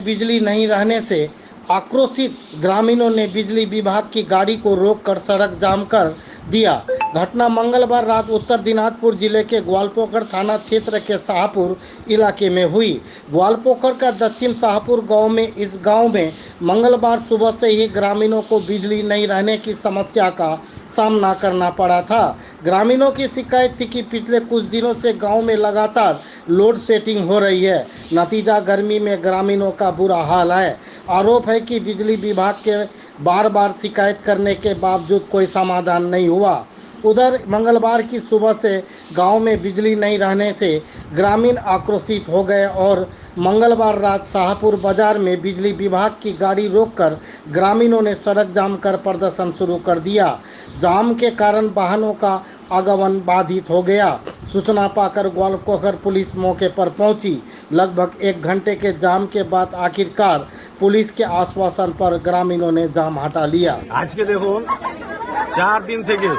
बिजली नहीं रहने से आक्रोशित ग्रामीणों ने बिजली विभाग की गाड़ी को रोककर सड़क जाम कर दिया। घटना मंगलवार रात उत्तर दिनाजपुर जिले के ग्वालपोखर थाना क्षेत्र के शाहपुर इलाके में हुई। ग्वालपोखर का दक्षिण शाहपुर गांव में इस गांव में मंगलवार सुबह से ही ग्रामीणों को बिजली नहीं रहने की समस्या का सामना करना पड़ा था। ग्रामीणों की शिकायत थी कि पिछले कुछ दिनों से गांव में लगातार लोड शेडिंग हो रही है। नतीजा गर्मी में ग्रामीणों का बुरा हाल है। आरोप है कि बिजली विभाग के बार बार शिकायत करने के बावजूद कोई समाधान नहीं हुआ। उधर मंगलवार की सुबह से गांव में बिजली नहीं रहने से ग्रामीण आक्रोशित हो गए और मंगलवार रात शाहपुर बाजार में बिजली विभाग की गाड़ी रोककर ग्रामीणों ने सड़क जाम कर प्रदर्शन शुरू कर दिया। जाम के कारण वाहनों का आगमन बाधित हो गया। सूचना पाकर ग्वालपोखर पुलिस मौके पर पहुंची। लगभग 1 घंटे के जाम के बाद आखिरकार पुलिस के आश्वासन पर ग्रामीणों ने जाम हटा लिया। आज के देखो 4 दिन থেকে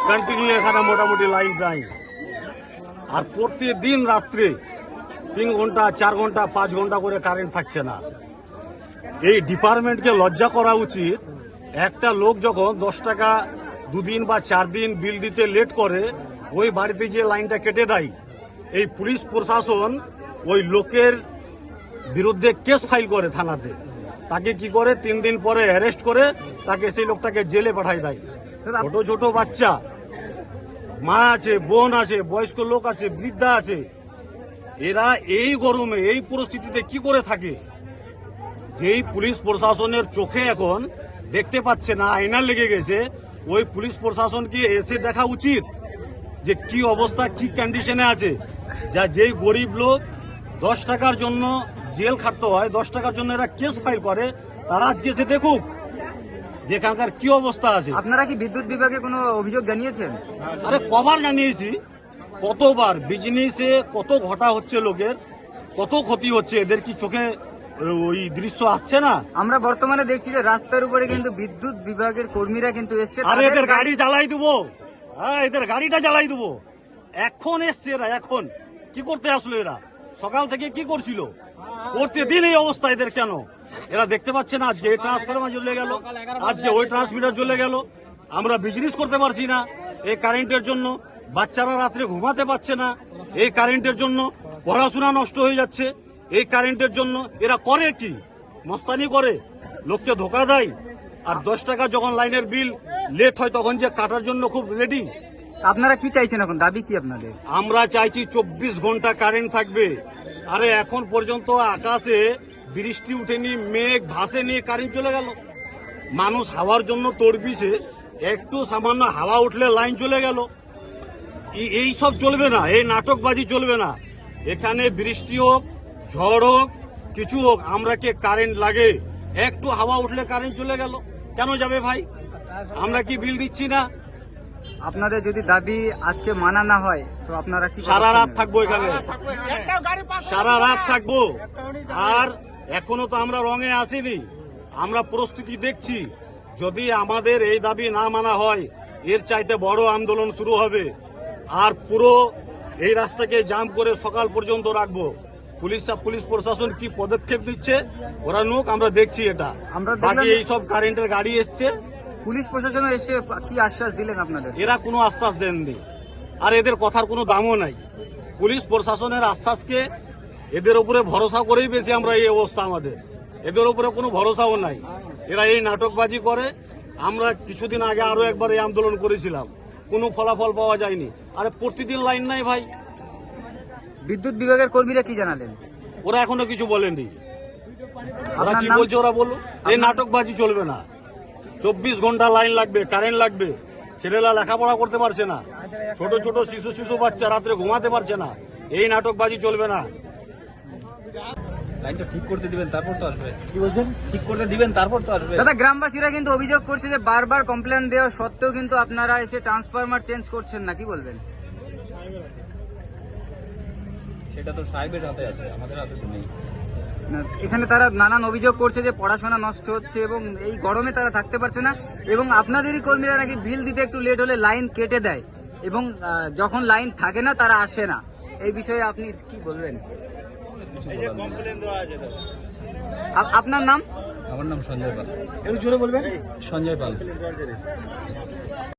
কন্টিনিউ এখানে মোটামুটি লাইন যায় আর প্রতিদিন রাত্রে 3 ঘন্টা 4 ঘন্টা 5 ঘন্টা করে কারেন্ট থাকছে না। এই ডিপার্টমেন্টকে লজ্জা করা উচিত। একটা লোক যখন 10 টাকা 2 দিন বা 4 দিন বিল দিতে লেট করে ওই বাড়িতে গিয়ে লাইনটা কেটে দেয়, এই পুলিশ প্রশাসন ওই লোকের বিরুদ্ধে কেস ফাইল করে থানাতে, তাকে কি করে 3 দিন পরে অ্যারেস্ট করে তাকে সেই লোকটাকে জেলে পাঠায় দেয়। ছোট ছোট বাচ্চা, মা আছে, বোন আছে, বয়স্ক লোক আছে, বৃদ্ধা আছে, এরা এই গরমে এই পরিস্থিতিতে কি করে থাকে? যেই পুলিশ প্রশাসনের চোখে এখন দেখতে পাচ্ছে না, আয়না লেগে গেছে, ওই পুলিশ প্রশাসনকে এসে দেখা উচিত যে কি অবস্থা, কি কন্ডিশনে আছে। যা যেই গরিব লোক 10 টাকার জন্য জেল খাটতে হয়, 10 টাকার জন্য এরা কেস ফাইল করে, তারা আজকে এসে দেখুক যেখানকার কি অবস্থা আছে। আপনারা কি বিদ্যুৎ বিভাগে কোনো অভিযোগ জানিয়েছেন? আরে কবার জানিয়েছি, কতবার। বিজনেসে কত ঘটা হচ্ছে, লোকের কত ক্ষতি হচ্ছে, এদের কি চোখে ওই দৃশ্য আসছে না? আমরা বর্তমানে দেখছি যে রাস্তার উপরে কিন্তু বিদ্যুৎ বিভাগের কর্মীরা কিন্তু এসছে। আরে এদের গাড়ি জ্বালাই দেবো, হ্যাঁ এদের গাড়িটা জ্বালাই দেবো। এখন এসছে এরা, এখন কি করতে আসলো এরা? সকাল থেকে কি করছিল? প্রতিদিন এই অবস্থা এদের কেন? এরা দেখতে পাচ্ছে না আজকে এই ট্রান্সফরমার জ্বলে গেল, আজকে ওই ট্রান্সমিটার জ্বলে গেল, আমরা বিজনেস করতে পারছি না এই কারেন্টের জন্য। বাচ্চারা রাত্রে ঘুমাতে পারছে না এই কারেন্টের জন্য, পড়াশোনা নষ্ট হয়ে যাচ্ছে এই কারেন্টের জন্য। এরা করে কি? মস্তানি করে, লোককে ধোকা দেয়। আর 10 টাকা যখন লাইনের বিল লেট হয় তখন যে কাটার জন্য খুব রেডি। আপনারা কি চাইছেন এখন? দাবি কি আপনাদের? আমরা চাইছি 24 ঘন্টা কারেন্ট থাকবে। আরে এখন পর্যন্ত আকাশে বৃষ্টি উঠেনি, মেঘ ভাসেনি, কারেন্ট চলে গেল। মানুষ হাওয়ার জন্য তড়পিছে, একটু সামান্য হাওয়া উঠলে লাইন চলে গেল। এই সব চলবে না, এই নাটকবাজি চলবে না। এখানে বৃষ্টি হোক, ঝড় হোক, কিছু হোক, আমরা কে কারেন্ট লাগে। একটু হাওয়া উঠলে কারেন্ট চলে গেল, কেন যাবে ভাই? আমরা কি বিল দিচ্ছি না? আপনাদের যদি দাবি আজকে মানা না হয় তো আপনারা কি? সারা রাত থাকবো এখানে, সারা রাত থাকবো। আর এখনো তো আমরা রঙে আসিনি, আমরা প্রস্তুতি দেখছি। যদি আমাদের এই দাবি না মানা হয়, এর চাইতে বড় আন্দোলন শুরু হবে। আর পুরো এই রাস্তাকে জাম করে সকাল পর্যন্ত রাখবো। পুলিশ প্রশাসন কি পদক্ষেপ নিচ্ছে ওরা নোক, আমরা দেখছি এটা। বাকি এই সব কারেন্টের গাড়ি এসছে, পুলিশ প্রশাসন এসে কি আশ্বাস দিলেন আপনাদের? এরা কোনো আশ্বাস দেননি, আর এদের কথার কোনো দামও নাই। পুলিশ প্রশাসনের আশ্বাসকে এদের উপরে ভরসা করেই বেশি আমরা এই অবস্থা আমাদের। এদের উপরে কোনো ভরসাও নাই, এরা এই নাটকবাজি করে। আমরা কিছুদিন আগে আরো একবার এই আন্দোলন করেছিলাম, কোনো ফলাফল পাওয়া যায়নি। আরে প্রতিদিন লাইন নাই ভাই। বিদ্যুৎ বিভাগের কর্মীরা কি জানালেন? ওরা এখনো কিছু বলেননি। ওরা কি বলছে ওরা বলুন। এই নাটকবাজি চলবে না। 24 ঘন্টা লাইন লাগবে, কারেন্ট লাগবে। ছেলেরা লেখাপড়া করতে পারছে না, ছোট ছোট শিশু বাচ্চা রাত্রে ঘুমাতে পারছে না। এই নাটকবাজি চলবে না। লাইনটা ঠিক করতে দিবেন তারপর তো আসবে। কি বলছেন? ঠিক করতে দিবেন তারপর তো আসবে। দাদা, গ্রামবাসীরা কিন্তু অভিযোগ করছে যে বারবার কমপ্লেন দেওয়া সত্ত্বেও কিন্তু আপনারা এসে ট্রান্সফরমার চেঞ্জ করছেন না, কি বলবেন? সেটা তো সাহেবের হাতে আছে, আমাদের হাতে তো নেই। এখানে তারা নানান অভিযোগ করছে যে পড়াশোনা নষ্ট হচ্ছে এবং এই গরমে তারা থাকতে পারছে না, এবং আপনাদেরই কর্মীরা নাকি বিল দিতে একটু লেট হলে লাইন কেটে দেয়, এবং যখন লাইন থাকে না তারা আসে না। এই বিষয়ে আপনি কি বলবেন? কিছু বলার নেই। আপনার নাম? আমার নাম সঞ্জয় পাল। একটু জোরে বলবেন। সঞ্জয় পাল।